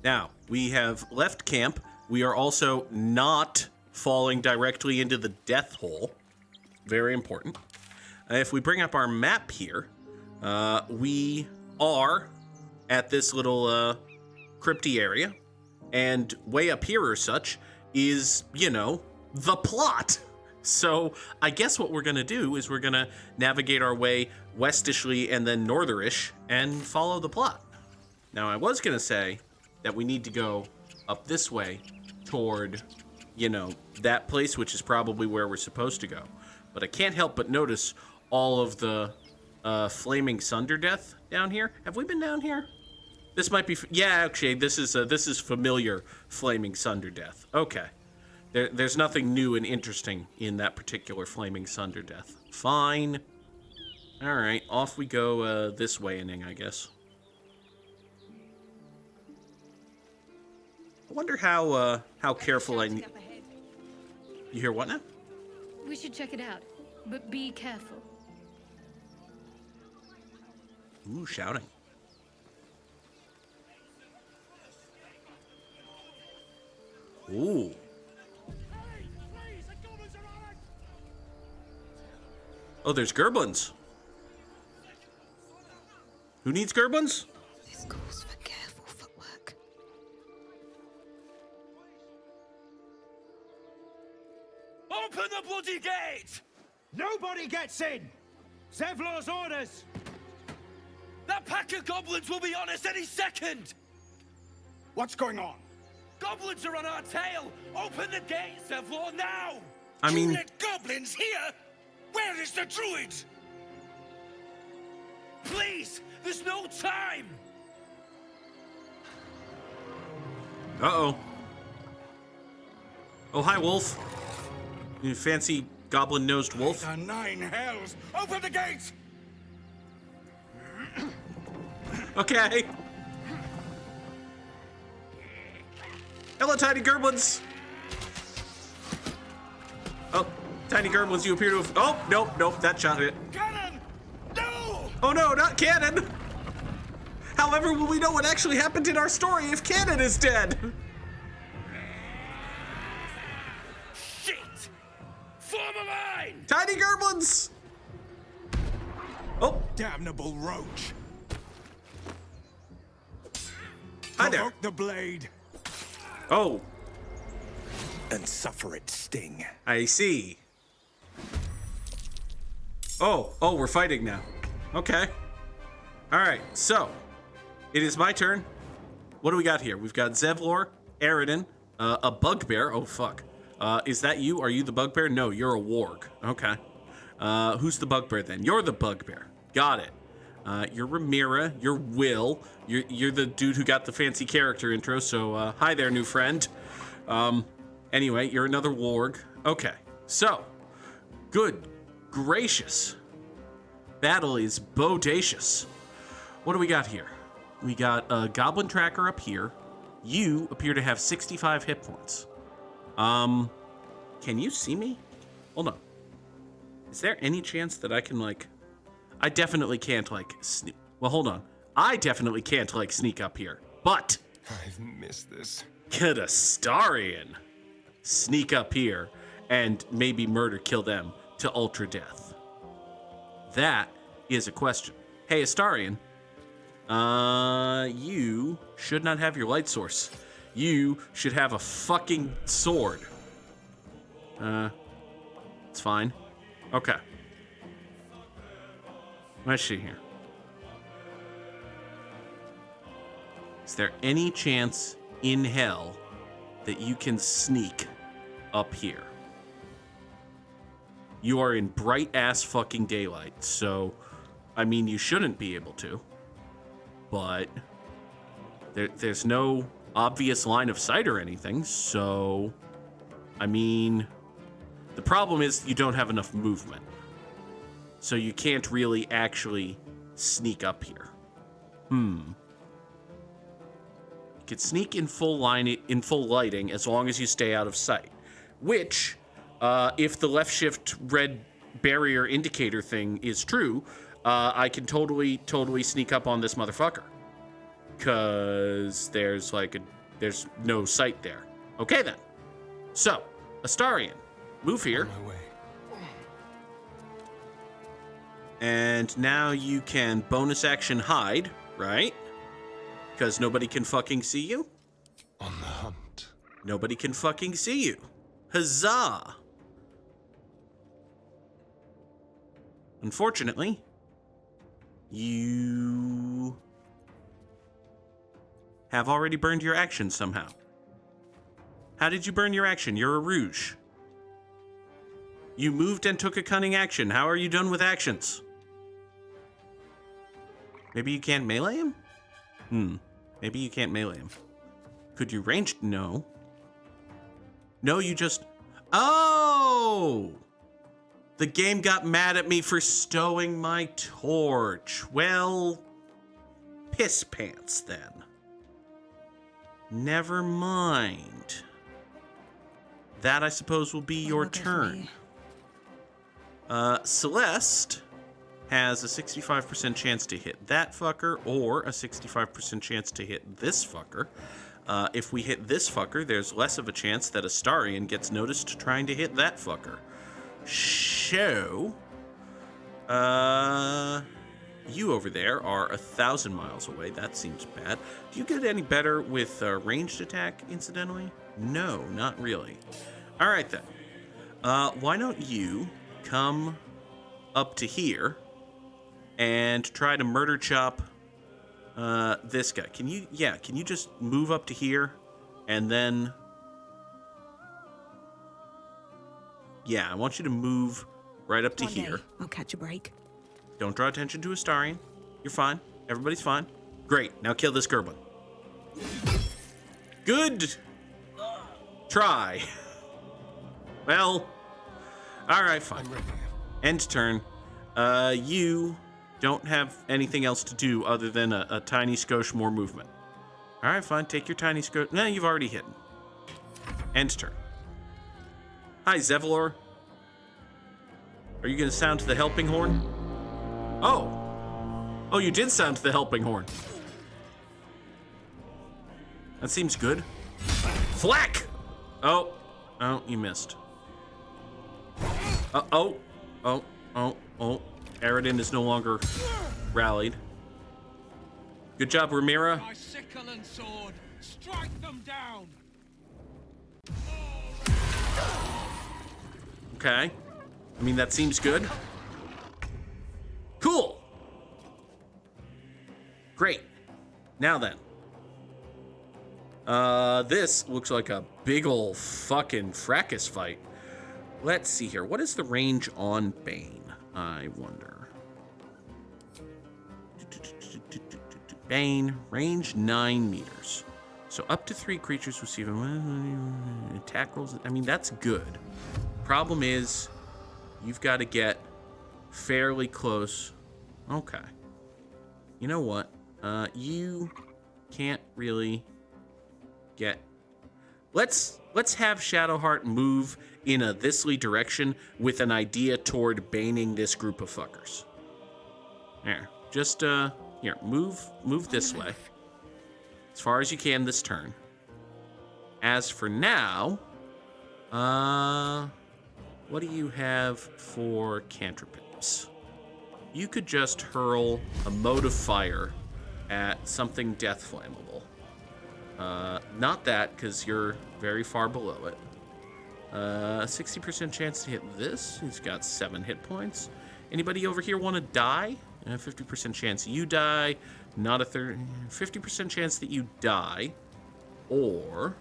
Now, we have left camp. We are also not falling directly into the death hole. Very important. If we bring up our map here, we are at this little crypty area. And way up here or such is, you know, the plot. So I guess what we're going to do is we're going to navigate our way westishly and then northerish and follow the plot. Now, I was going to say that we need to go up this way toward, you know, that place, which is probably where we're supposed to go. But I can't help but notice all of the flaming sunder death down here. Have we been down here? This might be, yeah, actually, this is familiar flaming sunder death. Okay. There's nothing new and interesting in that particular flaming sunder death. Fine. All right, off we go this way-ing, I guess. I wonder how careful I need. You hear what now? We should check it out, but be careful. Ooh, shouting. Ooh. Oh, there's gerblins. Who needs gerblins? This calls for careful footwork. Open the bloody gate! Nobody gets in! Zevlor's orders! That pack of goblins will be on us any second! What's going on? Goblins are on our tail! Open the gate, Zevlor, now! I mean, You let goblins here? Where is the druid? Please, there's no time! uh-oh. Oh, hi, wolf. You fancy goblin-nosed wolf. The nine hells! Open the gate! Okay. Hello, tiny gerblins. Oh, tiny gerblins, you appear to have... Oh, nope, that shot it. Cannon! No! Oh no, not Cannon! However, will we know what actually happened in our story if Cannon is dead? Shit! Form a line! Tiny gerblins! Oh, Damnable roach! hi there. Provoke the blade! Oh, And suffer its sting. I see. Oh, we're fighting now. Okay. All right, so it is my turn. What do we got here? We've got Zevlor, Aridin, a bugbear. Oh, fuck. Is that you? Are you the bugbear? No, you're a warg. Okay. Who's the bugbear then? You're the bugbear. Got it. You're Ramira. You're Will. You're the dude who got the fancy character intro, so hi there, new friend. Anyway, you're another warg. Okay, so, good gracious. Battle is bodacious. What do we got here? We got a goblin tracker up here. You appear to have 65 hit points. Can you see me? Hold on. Is there any chance that I can, like... I definitely can't, like, sneak... Well, hold on. I definitely can't, like, sneak up here. But... I've missed this. Could a Starian sneak up here and maybe kill them to ultra death? That is a question. Hey, Astarian, you should not have your light source. You should have a fucking sword. It's fine. Okay. Let's see here. Is there any chance in hell that you can sneak up here? You are in bright ass fucking daylight, so I mean you shouldn't be able to, but there's no obvious line of sight or anything, so I mean the problem is you don't have enough movement, so you can't really actually sneak up here. You could sneak in full lighting as long as you stay out of sight. Which, if the left shift red barrier indicator thing is true, I can totally sneak up on this motherfucker. because there's no sight there. Okay then. So, Astarion, move here. On my way. And now you can bonus action hide, right? Because nobody can fucking see you. On the hunt. Nobody can fucking see you. Huzzah! Unfortunately, you have already burned your action somehow. How did you burn your action? You're a rouge. You moved and took a cunning action. How are you done with actions? Maybe you can't melee him? Maybe you can't melee him. Could you range? No. No, you just... Oh! The game got mad at me for stowing my torch. Well, piss pants then. Never mind. That, I suppose, will be your turn. Celeste has a 65% chance to hit that fucker, or a 65% chance to hit this fucker. If we hit this fucker, there's less of a chance that Astarion gets noticed trying to hit that fucker. So, you over there are 1,000 miles away. That seems bad. Do you get any better with ranged attack, incidentally? No, not really. All right, then. Why don't you come up to here and try to murder chop this guy. Can you just move up to here and then... Yeah, I want you to move right up to One here. day, I'll catch a break. Don't draw attention to Astarion. You're fine. Everybody's fine. Great. Now kill this Gerblin. Good try. Well, all right, fine. I'm ready. End turn. You don't have anything else to do other than a tiny skosh more movement. All right, fine. Take your tiny skosh. No, you've already hit. End turn. Hi, Zevlor. Are you going to sound the helping horn? Oh. Oh, you did sound the helping horn. That seems good. Flack! Oh. Oh, you missed. Oh. Aridin is no longer rallied. Good job, Ramira. My sickle and sword, strike them down. Okay. I mean, that seems good. Cool. Great. Now then. This looks like a big ol' fucking fracas fight. Let's see here. What is the range on Bane? I wonder. Bane, range 9 meters. So up to 3 creatures receive attack rolls. I mean, that's good. Problem is, you've got to get fairly close. Okay. You know what? You can't really get... Let's have Shadowheart move in a thisly direction with an idea toward baning this group of fuckers. There. Just, here, move this way. As far as you can this turn. As for now, what do you have for cantrips? You could just hurl a mode of fire at something death flammable. Not that, because you're very far below it. 60% chance to hit this. He's got 7 hit points. Anybody over here want to die? 50% chance you die. Not a 50% chance that you die. Or...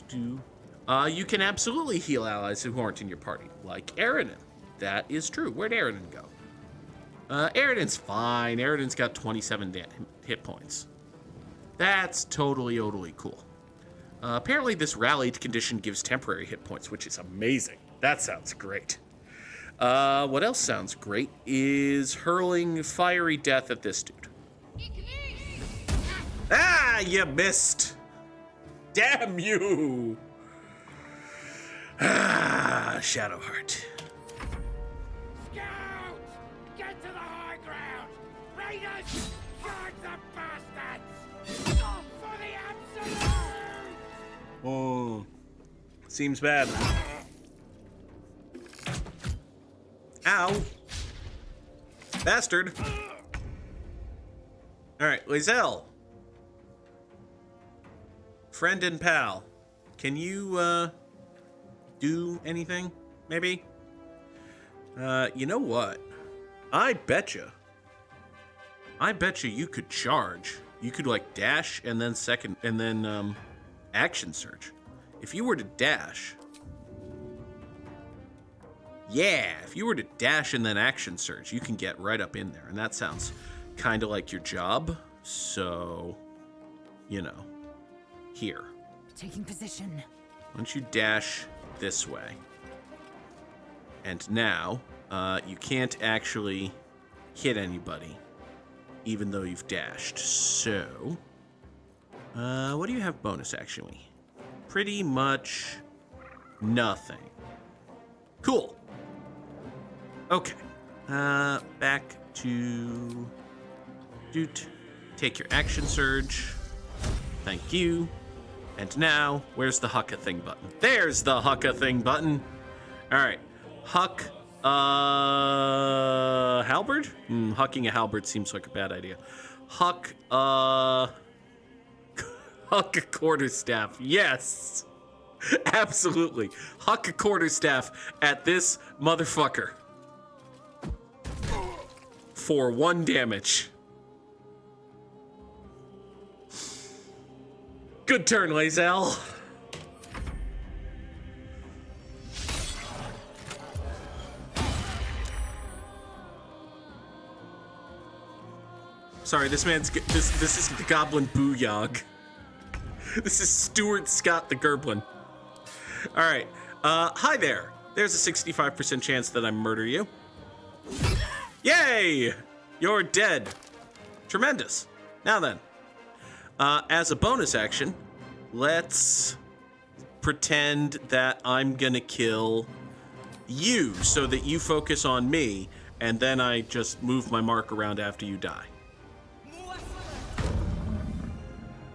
you can absolutely heal allies who aren't in your party, like Aridin. That is true. Where'd Aridin go? Aridin's fine. Aridin's got 27 hit points. That's totally cool. Apparently this rallied condition gives temporary hit points, which is amazing. That sounds great. What else sounds great is hurling fiery death at this dude. Ah, you missed. Damn you. Ah, Shadowheart. Scout! Get to the high ground! Raiders! Charge the bastards! Seems bad. Ow. Bastard. Alright, Lae'zel. Friend and pal. Can you, do anything? Maybe? You know what? I betcha you could charge. You could, like, dash and then action surge. If you were to dash... Yeah, if you were to dash and then action surge, you can get right up in there. And that sounds kind of like your job. So, you know, here. Taking position. Why don't you dash this way? And now, you can't actually hit anybody, even though you've dashed. So, what do you have bonus actionally? Pretty much nothing. Cool. Okay. Back to Doot. Take your action surge. Thank you. And now, where's the huck a thing button? There's the huck a thing button. All right. Huck halberd? Hucking a halberd seems like a bad idea. Huck huck a quarterstaff. Yes. Absolutely. Huck a quarterstaff at this motherfucker. For 1 damage. Good turn, Lae'zel. Sorry, this is the Goblin Booyog. This is Stuart Scott the Gerblin. All right. Hi there. There's a 65% chance that I murder you. Yay! You're dead. Tremendous. Now then, as a bonus action, let's pretend that I'm gonna kill you so that you focus on me, and then I just move my mark around after you die.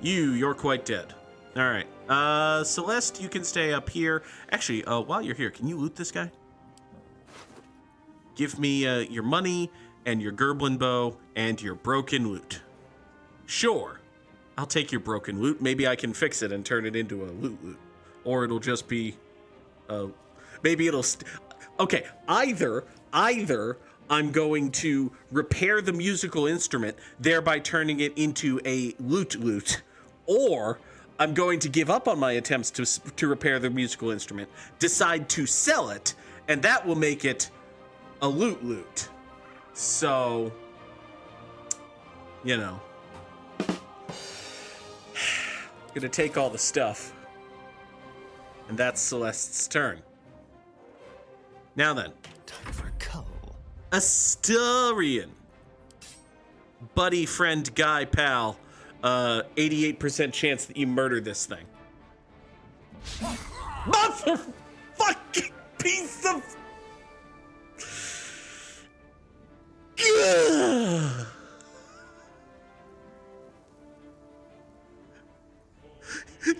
You're quite dead. All right. Celeste, you can stay up here. Actually, while you're here, can you loot this guy? Give me your money and your Gerblin bow and your broken loot. Sure. I'll take your broken loot. Maybe I can fix it and turn it into a loot. Or it'll just be... maybe it'll... okay, either I'm going to repair the musical instrument, thereby turning it into a loot, or I'm going to give up on my attempts to repair the musical instrument, decide to sell it, and that will make it a loot. So, you know. Gonna take all the stuff. And that's Celeste's turn. Now then. Time for a cull. Asturian. Buddy, friend, guy, pal. 88% chance that you murder this thing. Motherfucking piece of...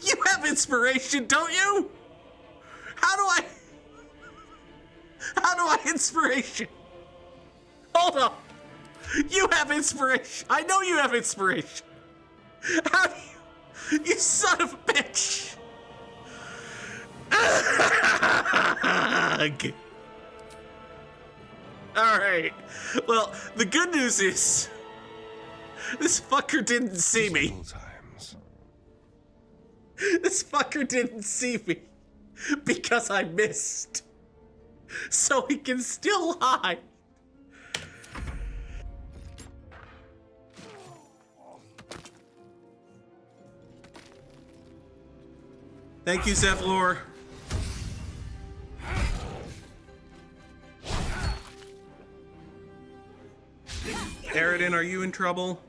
You have inspiration, don't you? How do I inspiration? Hold up. You have inspiration. I know you have inspiration. How do you son of a bitch. All right. Well, the good news is this fucker didn't see me. Times. This fucker didn't see me because I missed. So he can still hide. Thank you, Zevlor. Aridin, are you in trouble?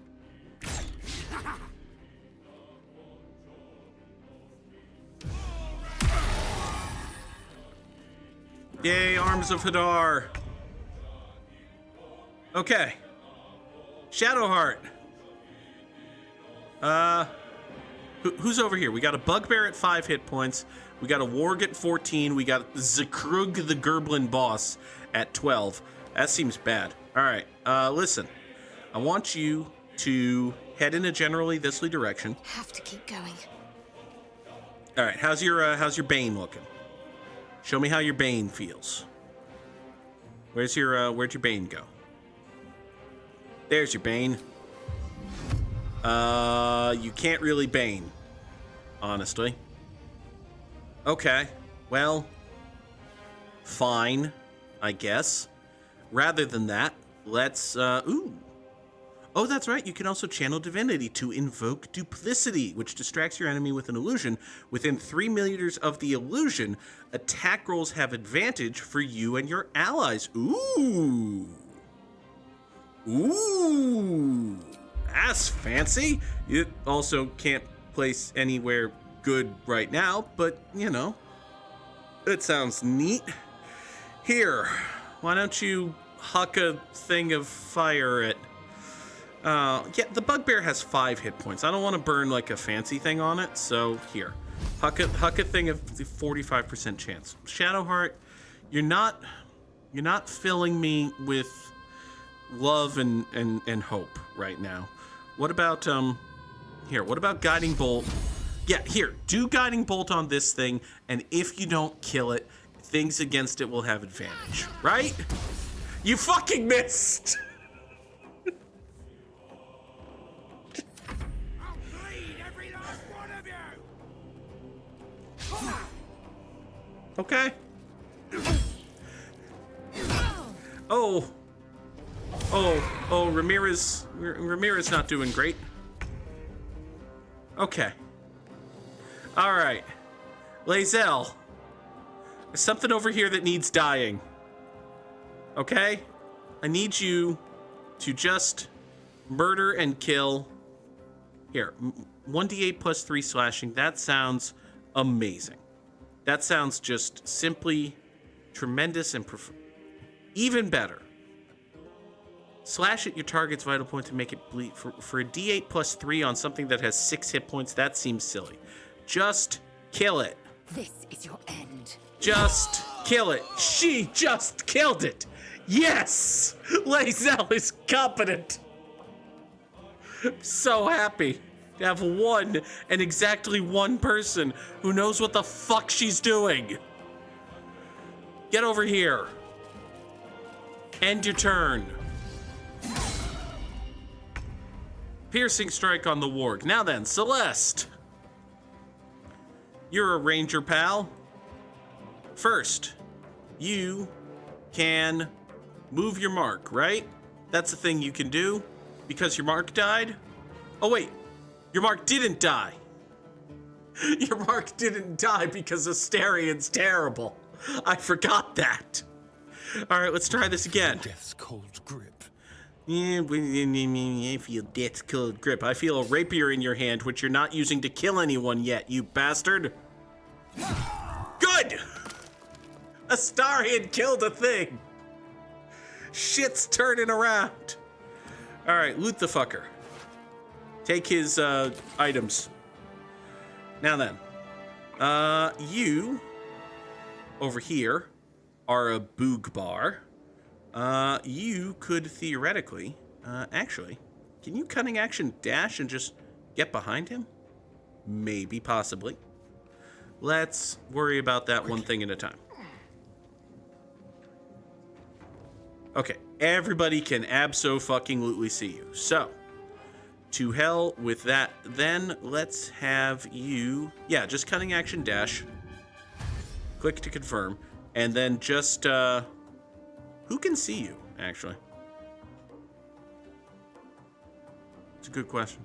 Yay, Arms of Hadar. Okay. Shadowheart. Who's over here? We got a bugbear at 5 hit points. We got a warg at 14. We got Krug the Gerblin boss at 12. That seems bad. All right, listen. I want you to head in a generally thisly direction. Have to keep going. All right, how's your Bane looking? Show me how your Bane feels. Where'd your Bane go? There's your Bane. You can't really Bane, honestly. Okay, well, fine, I guess. Rather than that, let's, ooh. Oh, that's right, you can also channel divinity to invoke duplicity, which distracts your enemy with an illusion. Within 3 meters of the illusion, attack rolls have advantage for you and your allies. Ooh. Ooh. That's fancy. You also can't place anywhere good right now, but, you know, it sounds neat. Here, why don't you huck a thing of fire at... yeah, the bugbear has 5 hit points. I don't want to burn, like, a fancy thing on it, so here. Huck a thing of 45% chance. Shadowheart, you're not filling me with love and hope right now. What about, here, what about Guiding Bolt? Yeah, here, do Guiding Bolt on this thing, and if you don't kill it, things against it will have advantage, right? You fucking missed! I'll bleed every last one of you! Okay. Oh, Ramirez not doing great. Okay. All right. Lae'zel, there's something over here that needs dying. Okay? I need you to just murder and kill. Here, 1d8 plus 3 slashing. That sounds amazing. That sounds just simply tremendous and even better. Slash at your target's vital point to make it bleed. For a d8 plus 3 on something that has 6 hit points, that seems silly. Just kill it. This is your end. Just kill it. She just killed it. Yes! Lae'zel is competent. I'm so happy to have one and exactly one person who knows what the fuck she's doing. Get over here. End your turn. Piercing strike on the warg. Now then, Celeste. You're a ranger, pal. First, you can move your mark, right? That's a thing you can do because your mark died. Oh, wait. Your mark didn't die. Your mark didn't die because Astarion's terrible. I forgot that. All right, let's try this again. Death's cold grip. Yeah, I feel death's cold grip. I feel a rapier in your hand, which you're not using to kill anyone yet, you bastard. Good! Astarion killed a thing. Shit's turning around. All right, loot the fucker. Take his items. Now then, you over here are a boog bar. You could theoretically, actually, can you cunning action dash and just get behind him? Maybe, possibly. Let's worry about that one thing at a time. Okay, everybody can abso-fucking-lutely see you. So, to hell with that, then let's have you... Yeah, just cunning action dash. Click to confirm. And then just, who can see you, actually? It's a good question.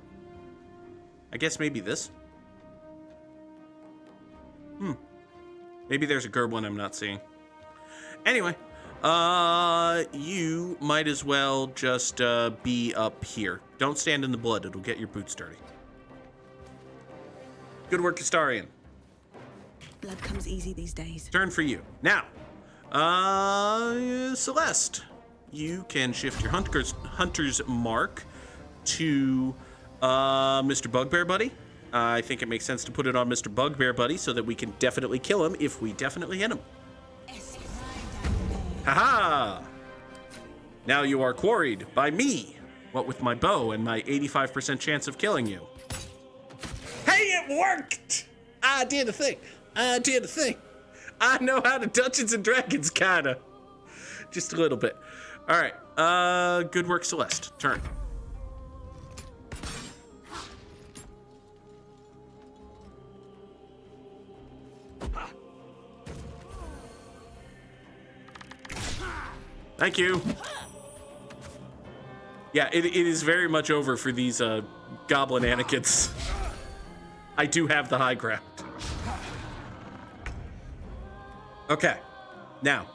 I guess maybe this? Maybe there's a Gerblin I'm not seeing. Anyway, you might as well just be up here. Don't stand in the blood. It'll get your boots dirty. Good work, Astarion. Blood comes easy these days. Turn for you. Now, Celeste, you can shift your hunter's mark to Mr. Bugbear Buddy. I think it makes sense to put it on Mr. Bugbear Buddy so that we can definitely kill him if we definitely hit him. Haha! Now you are quarried by me. What with my bow and my 85% chance of killing you. Hey, it worked! I did a thing. I did a thing. I know how to Dungeons and Dragons, kinda. Just a little bit. All right. Good work, Celeste. Turn. Thank you. Yeah, it is very much over for these goblin Anakins. I do have the high ground. Okay, now.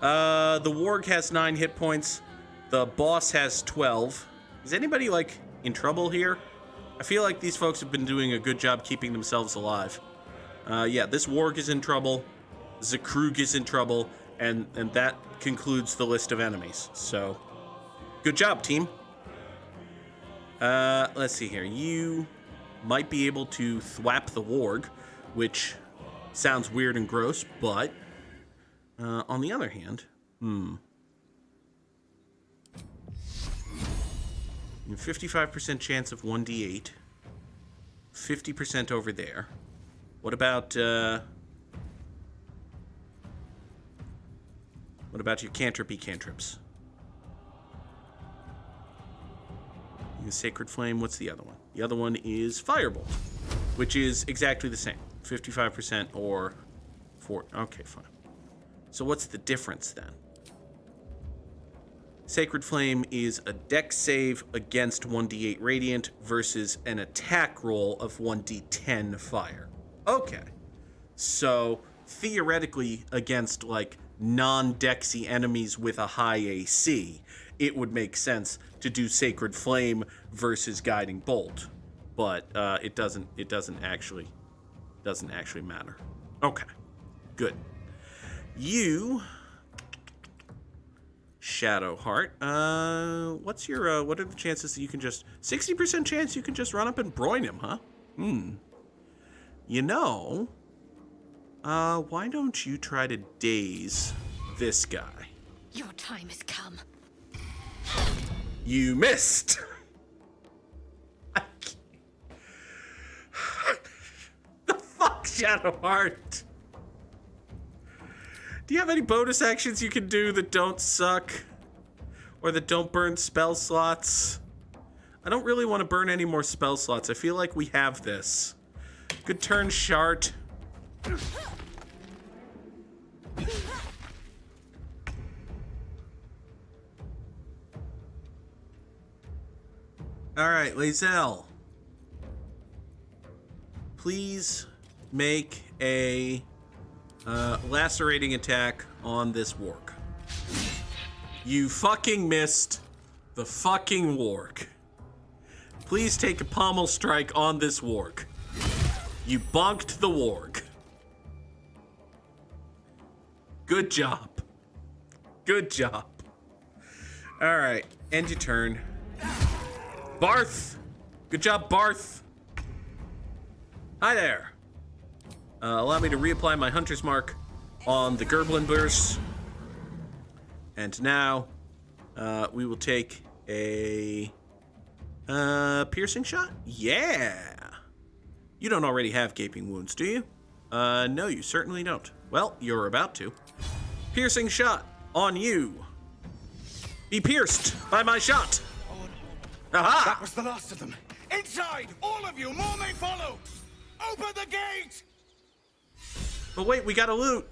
The warg has 9 hit points. The boss has 12. Is anybody, like, in trouble here? I feel like these folks have been doing a good job keeping themselves alive. Yeah, this warg is in trouble. Zakrug is in trouble. And that concludes the list of enemies. So, good job, team. Let's see here. You might be able to thwap the warg, which sounds weird and gross, but on the other hand, You have 55% chance of 1d8. 50% over there. What about your cantrips? You Sacred Flame, what's the other one? The other one is Firebolt, which is exactly the same. 55% or 4. Okay, fine. So what's the difference then? Sacred Flame is a dex save against 1d8 radiant versus an attack roll of 1d10 fire. Okay. So theoretically, against like non-dexy enemies with a high AC, it would make sense to do Sacred Flame versus Guiding Bolt, but it doesn't actually matter. Okay, good. You, Shadowheart. What's your what are the chances that you can just 60% chance you can just run up and broin him, huh? You know, why don't you try to daze this guy? Your time has come. You missed. The fuck, Shadowheart? Do you have any bonus actions you can do that don't suck? Or that don't burn spell slots? I don't really want to burn any more spell slots. I feel like we have this. Good turn, Shart. Alright, Lae'zel. Please make a lacerating attack on this warg. You fucking missed the fucking warg. Please take a pommel strike on this warg. You bonked the warg. Good job. Good job. Alright, end your turn. Barth! Good job, Barth. Hi there. Allow me to reapply my hunter's mark on the Gerblin burst. And now, we will take a piercing shot? Yeah! You don't already have gaping wounds, do you? No, you certainly don't. Well, you're about to. Piercing shot on you. Be pierced by my shot. Aha! That was the last of them. Inside! All of you! More may follow! Open the gate! But wait, we gotta loot.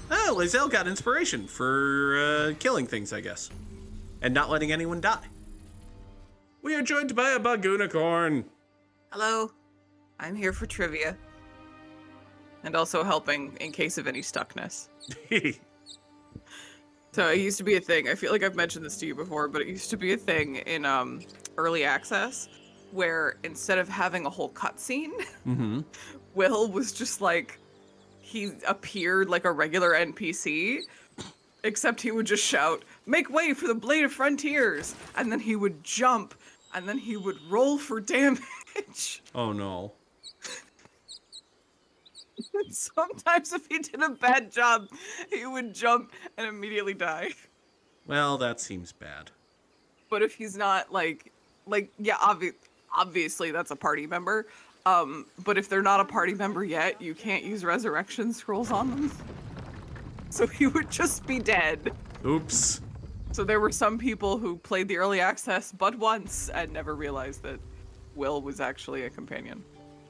Oh, Lae'zel got inspiration for killing things, I guess. And not letting anyone die. We are joined by a Bugunicorn. Hello. I'm here for trivia. And also helping in case of any stuckness. So it used to be a thing. I feel like I've mentioned this to you before, but it used to be a thing in early access where instead of having a whole cutscene, Will was just like, he appeared like a regular NPC, except he would just shout, "Make way for the Blade of Frontiers!" And then he would jump and then he would roll for damage. Oh no. Sometimes if he did a bad job, he would jump and immediately die. Well, that seems bad. But if he's not yeah, obviously that's a party member. But if they're not a party member yet, you can't use resurrection scrolls on them. So he would just be dead. Oops. So there were some people who played the early access but once and never realized that Will was actually a companion.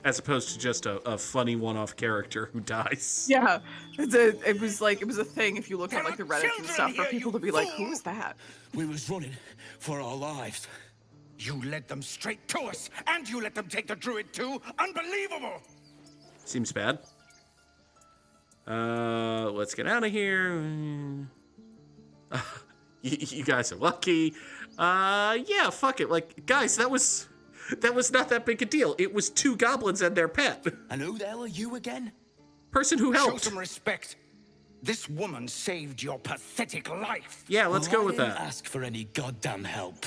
As opposed to just a funny one-off character who dies. Yeah, it was a thing if you look at like the Reddit and stuff for people to be like, who's that? We was running for our lives. You led them straight to us, and you let them take the druid too? Unbelievable! Seems bad. Let's get out of here. You guys are lucky. Yeah, fuck it. Like, guys, that was not that big a deal. It was 2 goblins and their pet. And who the hell are you again? Person who Show helped. some respect. This woman saved your pathetic life. Yeah, let's go with I didn't that. ask for any goddamn help.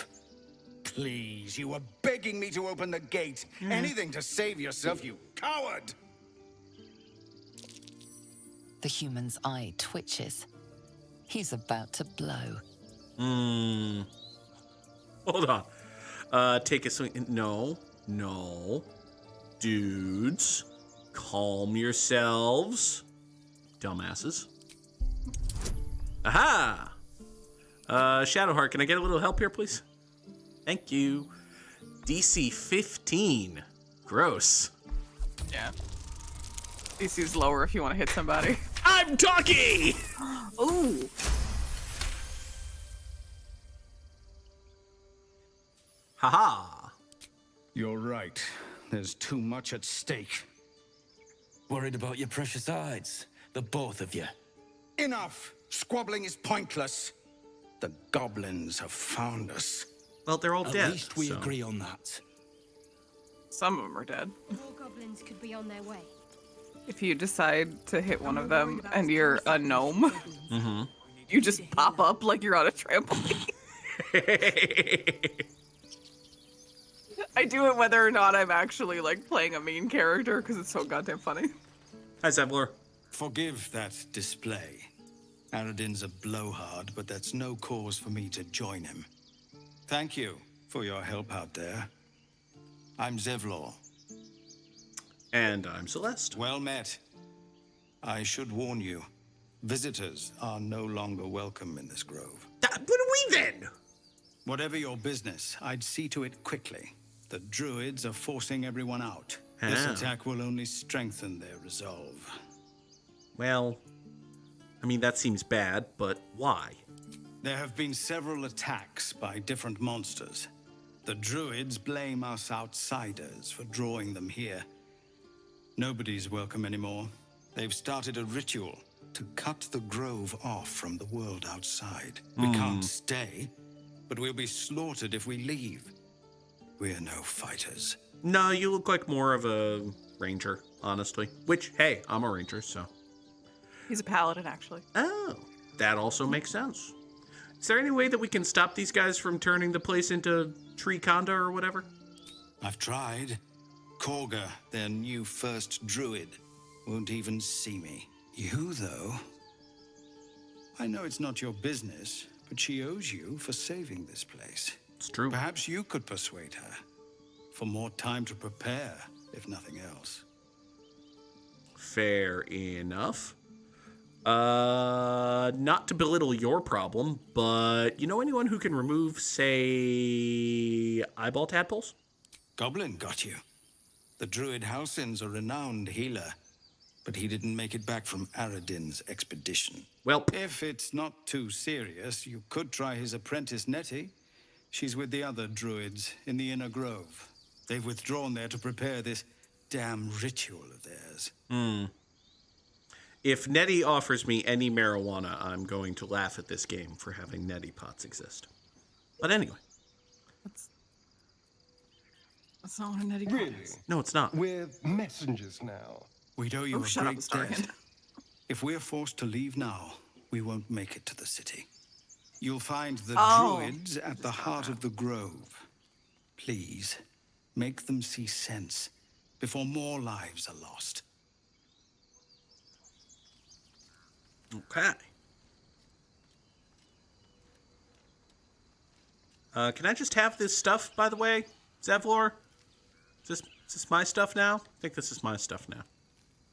Please, you were begging me to open the gate. Anything to save yourself, you coward! The human's eye twitches. He's about to blow. Hold on. Take a swing. No. Dudes, calm yourselves. Dumbasses. Aha! Shadowheart, can I get a little help here, please? Thank you. DC 15. Gross. Yeah. DC's lower if you want to hit somebody. I'm talking! Ooh. Haha. You're right. There's too much at stake. Worried about your precious hides, the both of you. Enough! Squabbling is pointless. The goblins have found us. Well, they're all At dead. least we so. agree on that. Some of them are dead. More goblins could be on their way. If you decide to hit one of them and you're a gnome, you just pop up like you're on a trampoline. I do it whether or not I'm actually like playing a mean character because it's so goddamn funny. Hi, Zevlor. Forgive that display. Aradin's a blowhard, but that's no cause for me to join him. Thank you for your help out there. I'm Zevlor. And I'm Celeste. Well met. I should warn you, visitors are no longer welcome in this grove. What are we then? Whatever your business, I'd see to it quickly. The druids are forcing everyone out. This Ah. attack will only strengthen their resolve. Well, I mean, that seems bad, but why? There have been several attacks by different monsters. The druids blame us outsiders for drawing them here. Nobody's welcome anymore. They've started a ritual to cut the grove off from the world outside. We can't stay, but we'll be slaughtered if we leave. We're no fighters. No, you look like more of a ranger, honestly. Which, hey, I'm a ranger, so. He's a paladin, actually. Oh, that also makes sense. Is there any way that we can stop these guys from turning the place into Treeconda or whatever? I've tried. Korga, their new first druid, won't even see me. You, though? I know it's not your business, but she owes you for saving this place. It's true. Perhaps you could persuade her. For more time to prepare, if nothing else. Fair enough. Not to belittle your problem, but you know anyone who can remove, say, eyeball tadpoles? Goblin got you. The druid Halsin's a renowned healer, but he didn't make it back from Aradin's expedition. Well, If it's not too serious, you could try his apprentice Nettie. She's with the other druids in the inner grove. They've withdrawn there to prepare this damn ritual of theirs. if Nettie offers me any marijuana, I'm going to laugh at this game for having neti pots exist. But anyway. That's not what a neti Really? is. No, it's not. We're messengers now. We'd owe you Oh, a shut up, great Stuart. debt. If we're forced to leave now, we won't make it to the city. You'll find the druids at the heart of the grove. Please, make them see sense before more lives are lost. Okay. Can I just have this stuff, by the way, Zevlor? Is this my stuff now? I think this is my stuff now.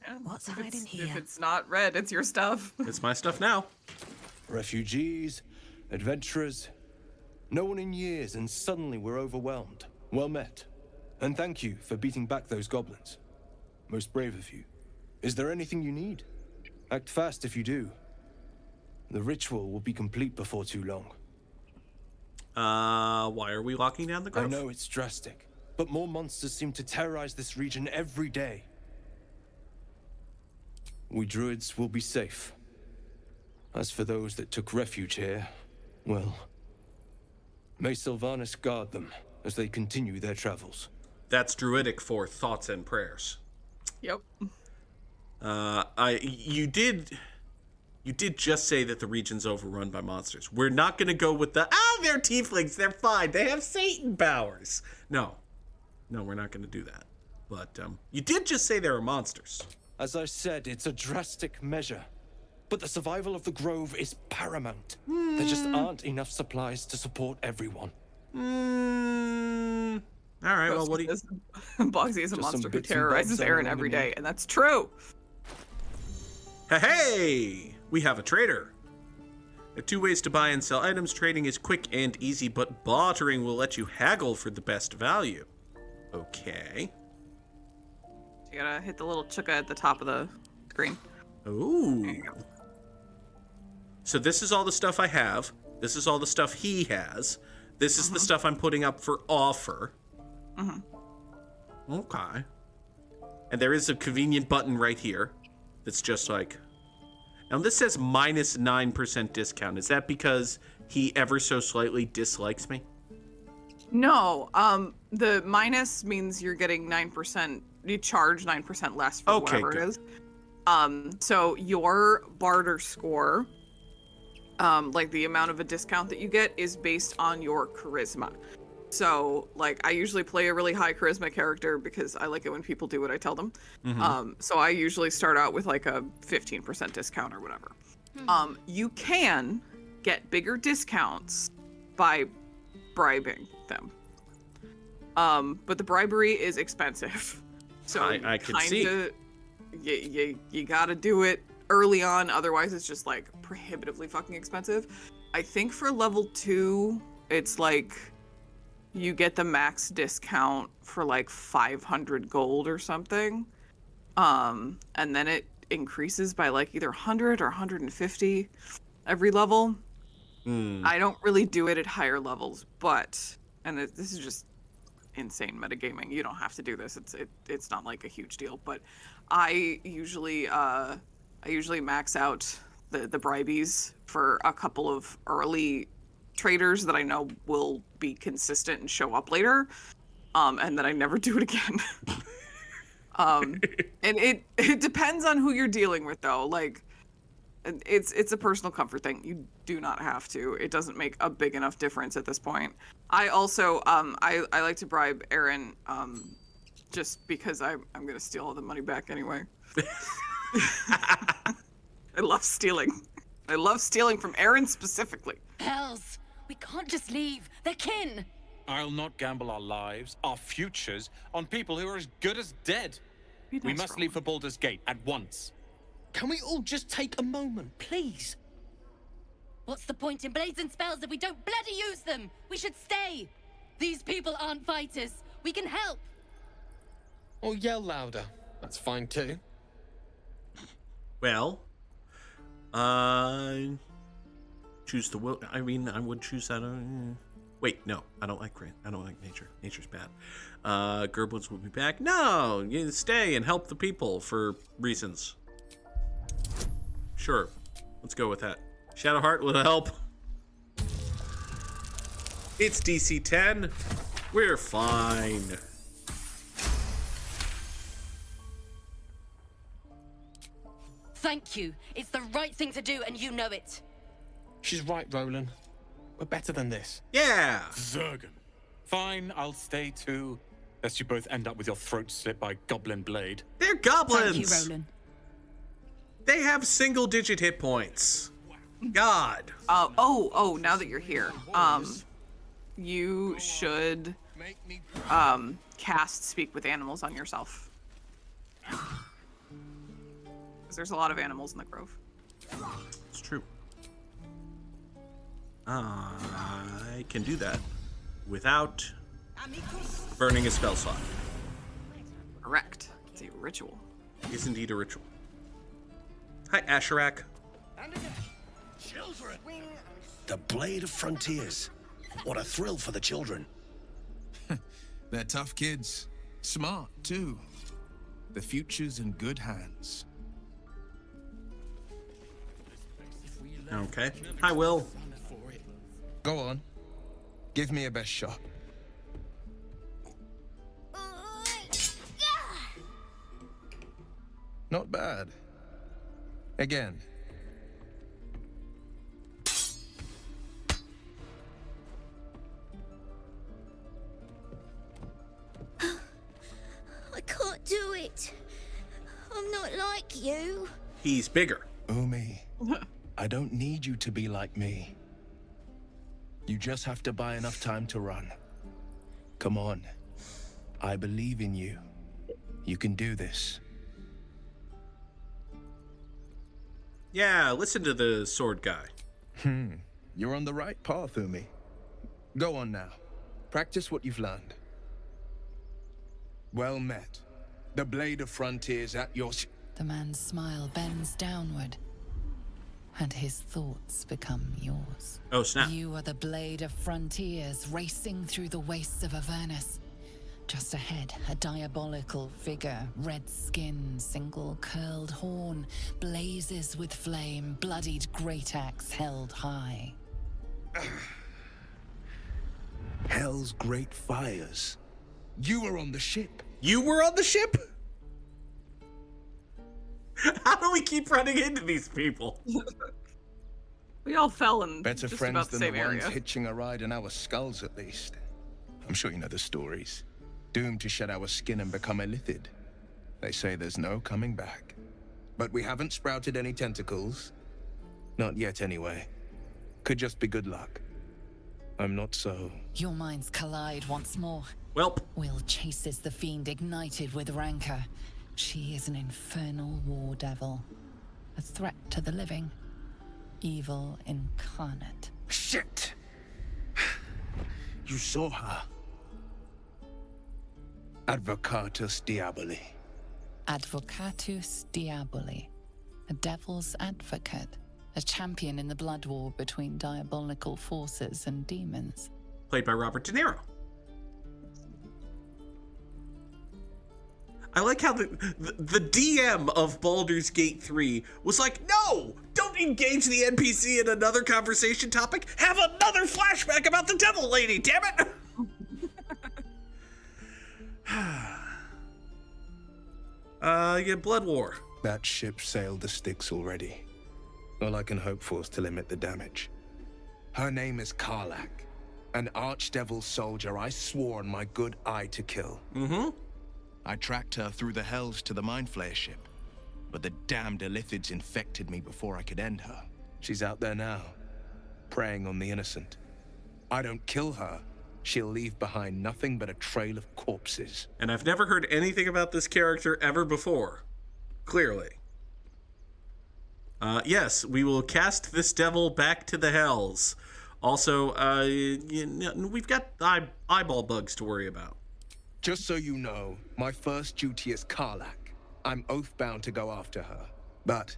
Yeah, What's if hiding it's- here? If it's not red, it's your stuff. It's my stuff now. Refugees, adventurers, no one in years, and suddenly we're overwhelmed. Well met. And thank you for beating back those goblins. Most brave of you. Is there anything you need? Act fast if you do. The ritual will be complete before too long. Why are we locking down the grove? I know it's drastic, but more monsters seem to terrorize this region every day. We druids will be safe. As for those that took refuge here, well, may Sylvanas guard them as they continue their travels. That's druidic for thoughts and prayers. Yep. You did just say that the region's overrun by monsters. We're not going to go with they're tieflings, they're fine, they have Satan powers. No, we're not going to do that. But you did just say there are monsters. As I said, it's a drastic measure. But the survival of the grove is paramount. There just aren't enough supplies to support everyone. All right, well, what do you... Boxy is a Just some monster who bits and terrorizes bobs Aaron along every the way. day, and that's true. Hey! We have a trader. There are 2 ways to buy and sell items. Trading is quick and easy, but bartering will let you haggle for the best value. Okay. You gotta hit the little chuka at the top of the screen. Ooh. So this is all the stuff I have. This is all the stuff he has. This is the stuff I'm putting up for offer. Okay. And there is a convenient button right here that's just like... Now this says minus 9% discount. Is that because he ever so slightly dislikes me? No, the minus means you're getting 9%, you charge 9% less for Okay, whatever good. it is. So your barter score, like the amount of a discount that you get is based on your charisma. So, like, I usually play a really high charisma character because I like it when people do what I tell them. So I usually start out with like a 15% discount or whatever. You can get bigger discounts by bribing them. But the bribery is expensive. So I can see. You gotta do it early on, otherwise it's just like prohibitively fucking expensive. I think for level 2, it's like you get the max discount for like 500 gold or something. And then it increases by like either 100 or 150 every level. I don't really do it at higher levels, but, and this is just insane metagaming. You don't have to do this. It's not like a huge deal, but I usually max out the bribees for a couple of early traders that I know will be consistent and show up later, and then I never do it again. And it depends on who you're dealing with, though. Like, it's a personal comfort thing. You do not have to. It doesn't make a big enough difference at this point. I also I like to bribe Aaron just because I'm gonna steal all the money back anyway. I love stealing. I love stealing from Aaron specifically. Hells, we can't just leave. They're kin. I'll not gamble our lives, our futures, on people who are as good as dead. Be We nice, must Rowan. leave for Baldur's Gate at once. Can we all just take a moment, please? What's the point in blazing spells if we don't bloody use them? We should stay. These people aren't fighters. We can help. Or yell louder. That's fine too. Well, choose the will. I mean, I would choose that. Wait, no, I don't like nature. Nature's bad. Gerblins will be back. No, you stay and help the people for reasons. Sure, let's go with that. Shadowheart will help. It's DC 10. We're fine. Thank you. It's the right thing to do, and you know it. She's right, Roland. We're better than this. Yeah. Zergan, Fine, I'll stay too. Lest you both end up with your throats slit by goblin blade. They're goblins! Thank you, Roland. They have single-digit hit points. God. Oh, now that you're here, you should, cast Speak with Animals on yourself. Because there's a lot of animals in the grove. It's true. I can do that without burning a spell slot. Correct. It's a ritual. Is indeed a ritual. Hi, Asherak. Children! The Blade of Frontiers. What a thrill for the children. They're tough kids. Smart, too. The future's in good hands. Okay. Hi, Will. Go on. Give me a best shot. Not bad. Again. I can't do it. I'm not like you. He's bigger. Umi, I don't need you to be like me. You just have to buy enough time to run. Come on. I believe in you. You can do this. Yeah, listen to the sword guy. You're on the right path, Umi. Go on now. Practice what you've learned. Well met. The Blade of Frontiers at your... The man's smile bends downward, and his thoughts become yours. Oh, snap. You are the Blade of Frontiers, racing through the wastes of Avernus. Just ahead, a diabolical figure, red skin, single curled horn, blazes with flame, bloodied great axe held high. Hell's great fires. You were on the ship. You were on the ship? How do we keep running into these people? We all fell in Better just friends about the than same the ones area. hitching a ride in our skulls, at least. I'm sure you know the stories. Doomed to shed our skin and become illithid. They say there's no coming back. But we haven't sprouted any tentacles. Not yet, anyway. Could just be good luck. I'm not so... Your minds collide once more. Welp. Will chases the fiend ignited with rancor. She is an infernal war devil. A threat to the living. Evil incarnate. Shit! You saw her. Advocatus Diaboli. Advocatus Diaboli. A devil's advocate. A champion in the blood war between diabolical forces and demons. Played by Robert De Niro. I like how the DM of Baldur's Gate 3 was like, no, don't engage the NPC in another conversation topic. Have another flashback about the devil lady, damn it. Yeah, Blood War. That ship sailed the Styx already. All I can hope for is to limit the damage. Her name is Karlach, an archdevil soldier I swore on my good eye to kill. Mm-hmm. I tracked her through the hells to the Mind Flayer ship, but the damned illithids infected me before I could end her. She's out there now, preying on the innocent. I don't kill her, she'll leave behind nothing but a trail of corpses. And I've never heard anything about this character ever before. Clearly. Yes, we will cast this devil back to the hells. Also, we've got eyeball bugs to worry about. Just so you know, my first duty is Karlach. I'm oath-bound to go after her. But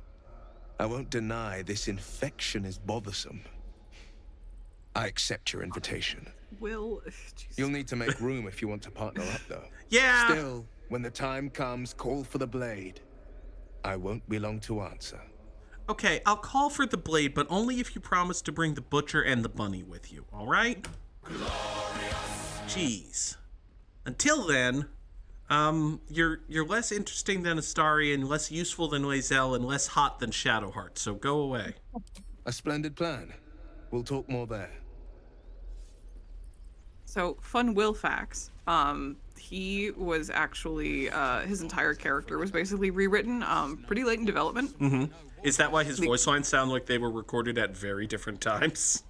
I won't deny this infection is bothersome. I accept your invitation. Will, You'll need to make room if you want to partner up, though. Yeah. Still, when the time comes, call for the blade. I won't be long to answer. Okay, I'll call for the blade, but only if you promise to bring the butcher and the bunny with you, all right? Glorious. Jeez. Until then, you're less interesting than Astarion, less useful than Lae'zel, and less hot than Shadowheart, so go away. A splendid plan. We'll talk more there. So, fun Will facts. He was actually, his entire character was basically rewritten pretty late in development. Mm-hmm. Is that why his voice lines sound like they were recorded at very different times?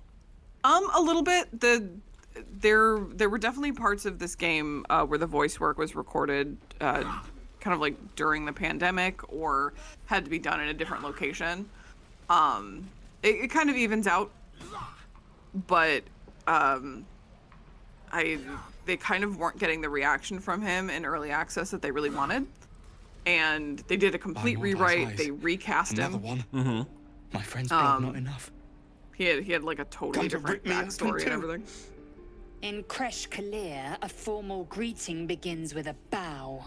A little bit. There were definitely parts of this game where the voice work was recorded kind of like during the pandemic or had to be done in a different location. It kind of evens out, but they kind of weren't getting the reaction from him in early access that they really wanted, and they did a complete rewrite. They recast him. Another one. Mm-hmm. My friend's blood not enough. He had like a totally different backstory and everything. In Kresh Kalir, a formal greeting begins with a bow.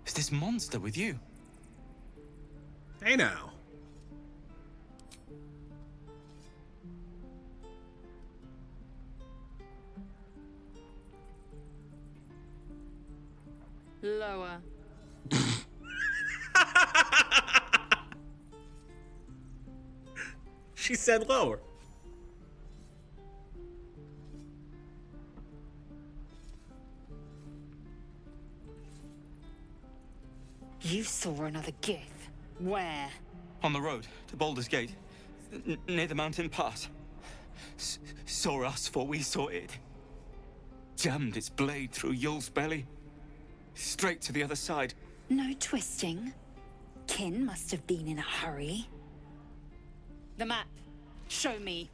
Is this monster with you? Hey now. Lower. She said lower. You saw another gith. Where? On the road to Baldur's Gate, near the mountain pass. Saw us, for we saw it. Jammed its blade through Yul's belly. Straight to the other side. No twisting. Kin must have been in a hurry. The map. Show me.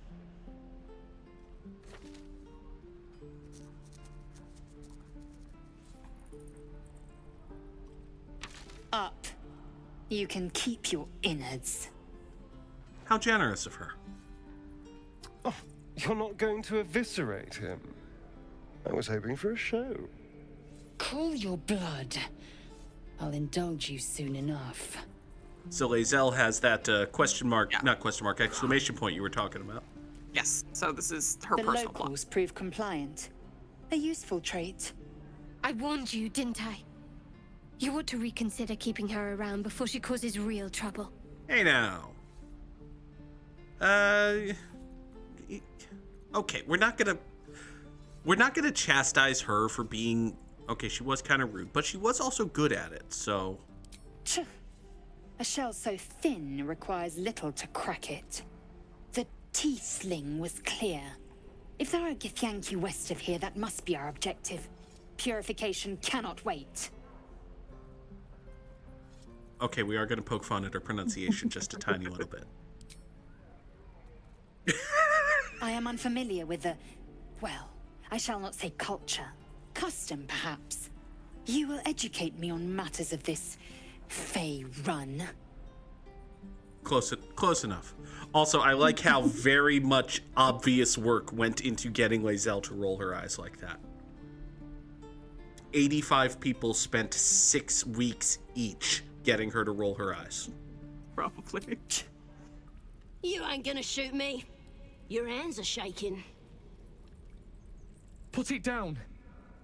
Up. You can keep your innards. How generous of her. Oh, you're not going to eviscerate him? I was hoping for a show. Cool your blood. I'll indulge you soon enough. So Lae'zel has that question mark, not question mark, exclamation point you were talking about. Yes, so this is her the personal locals prove compliant. A useful trait. I warned you, didn't I? You ought to reconsider keeping her around before she causes real trouble. Hey now. Okay, we're not gonna chastise her for being, okay, she was kind of rude, but she was also good at it, so. A shell so thin requires little to crack it. The tiefling was clear. If there are Githyanki west of here, that must be our objective. Purification cannot wait. Okay, we are gonna poke fun at her pronunciation just a tiny little bit. I am unfamiliar with the, well, I shall not say culture. Custom, perhaps. You will educate me on matters of this Fey run. Close enough. Also, I like how very much obvious work went into getting Lae'zel to roll her eyes like that. 85 people spent 6 weeks each getting her to roll her eyes. Probably. You ain't gonna shoot me. Your hands are shaking. Put it down.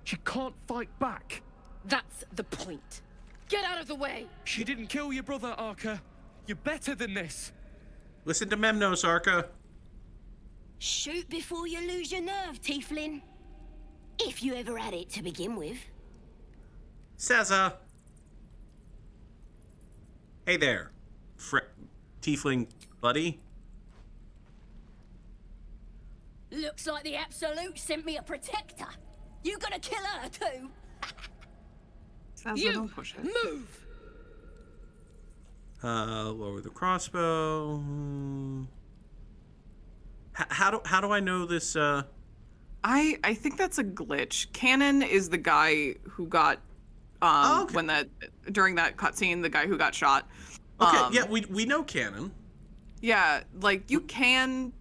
She can't fight back. That's the point. Get out of the way! She didn't kill your brother, Arca. You're better than this. Listen to Memnos, Arca. Shoot before you lose your nerve, tiefling. If you ever had it to begin with. Seza. Hey there, tiefling buddy. Looks like the Absolute sent me a protector. You gonna kill her too? You don't push it. Move! Lower the crossbow. How do I know this? I think that's a glitch. Cannon is the guy who got okay. During that cutscene, the guy who got shot. Okay, yeah, we know Cannon. Yeah, like you can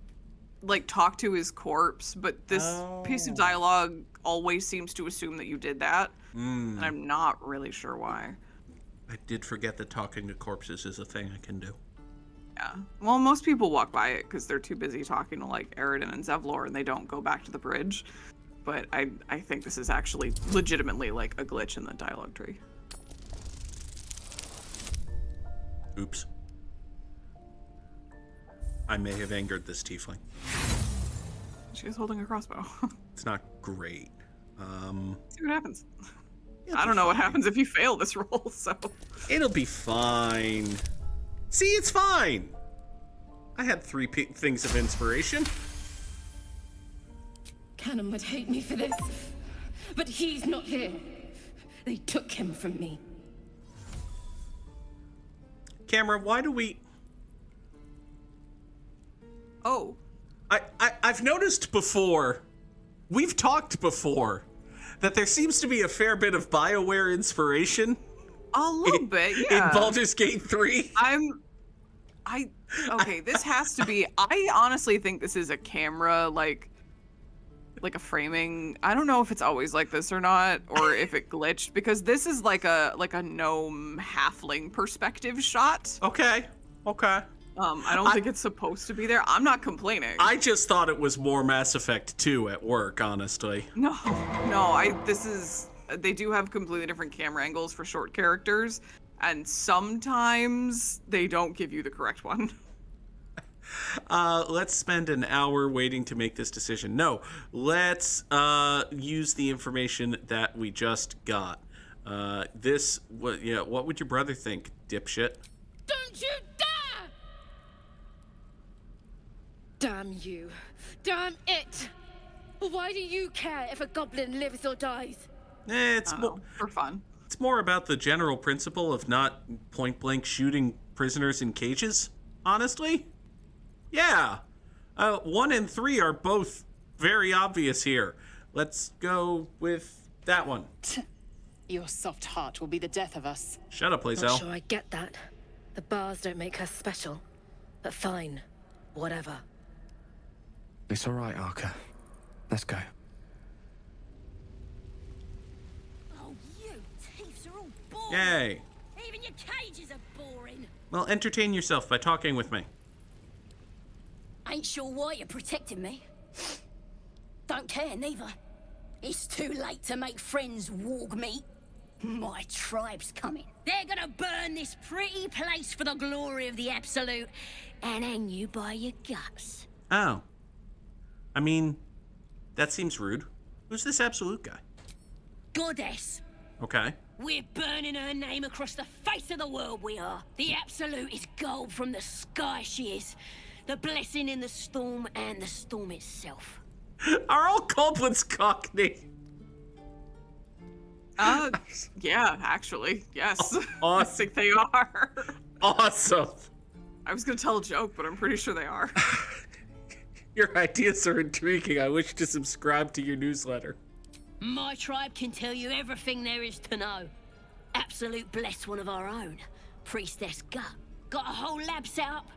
like talk to his corpse, but this piece of dialogue always seems to assume that you did that. And I'm not really sure why. I did forget that talking to corpses is a thing I can do. Yeah. Well, most people walk by it because they're too busy talking to like Eridan and Zevlor and they don't go back to the bridge. But I think this is actually legitimately like a glitch in the dialogue tree. Oops. I may have angered this tiefling. She was holding a crossbow. It's not great. See what happens. I don't know what happens if you fail this roll, so... It'll be fine. See, it's fine. I had 3 things of inspiration. Cannon would hate me for this, but he's not here. They took him from me. Camera, why do we... Oh. I've noticed before, we've talked before, that there seems to be a fair bit of BioWare inspiration. A little bit, yeah. In Baldur's Gate 3. Okay, this has to be, I honestly think this is a camera, like a framing. I don't know if it's always like this or not, or if it glitched, because this is like a gnome halfling perspective shot. Okay. I don't think it's supposed to be there. I'm not complaining. I just thought it was more Mass Effect 2 at work, honestly. No, they do have completely different camera angles for short characters, and sometimes they don't give you the correct one. Let's spend an hour waiting to make this decision. No, let's use the information that we just got. What would your brother think, dipshit? Don't you dare! Damn you. Damn it! Why do you care if a goblin lives or dies? It's more for fun. It's more about the general principle of not point-blank shooting prisoners in cages, honestly. Yeah. 1 and 3 are both very obvious here. Let's go with that one. Your soft heart will be the death of us. Shut up, Lae'zel. Not sure I get that. The bars don't make her special. But fine. Whatever. It's all right, Arca. Let's go. Oh, you thieves are all boring. Yay. Even your cages are boring. Well, entertain yourself by talking with me. Ain't sure why you're protecting me. Don't care, neither. It's too late to make friends, warg meat. My tribe's coming. They're gonna burn this pretty place for the glory of the Absolute and hang you by your guts. Oh. I mean, that seems rude. Who's this Absolute guy? Goddess. Okay. We're burning her name across the face of the world, we are. The Absolute is gold from the sky, she is. The blessing in the storm and the storm itself. Are all goblins Cockney? Yeah, actually, yes. Awesome. I think they are. Awesome. I was gonna tell a joke, but I'm pretty sure they are. Your ideas are intriguing. I wish to subscribe to your newsletter. My tribe can tell you everything there is to know. Absolute bless one of our own. Priestess Gut. Got a whole lab set up.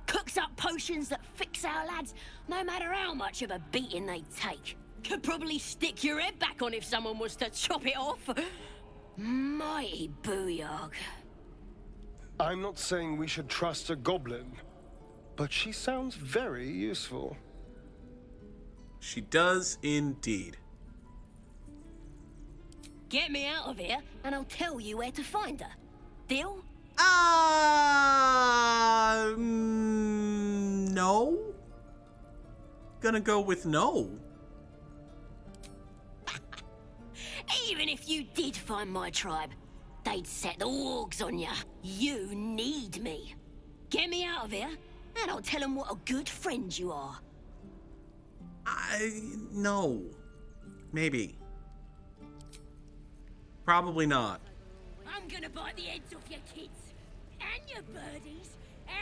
Cooks up potions that fix our lads, no matter how much of a beating they take. Could probably stick your head back on if someone was to chop it off. Mighty booyog. I'm not saying we should trust a goblin, but she sounds very useful. She does indeed. Get me out of here, and I'll tell you where to find her. Deal? No? Gonna go with no. Even if you did find my tribe, they'd set the wargs on you. You need me. Get me out of here, and I'll tell them what a good friend you are. No. Maybe. Probably not. I'm gonna bite the heads off your kids, and your birdies,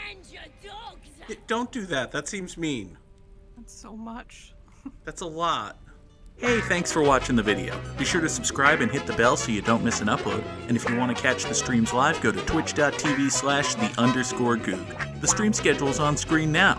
and your dogs. Don't do that. That seems mean. That's so much. That's a lot. Hey, thanks for watching the video. Be sure to subscribe and hit the bell so you don't miss an upload. And if you want to catch the streams live, go to twitch.tv/the_Goog. The stream schedule is on screen now.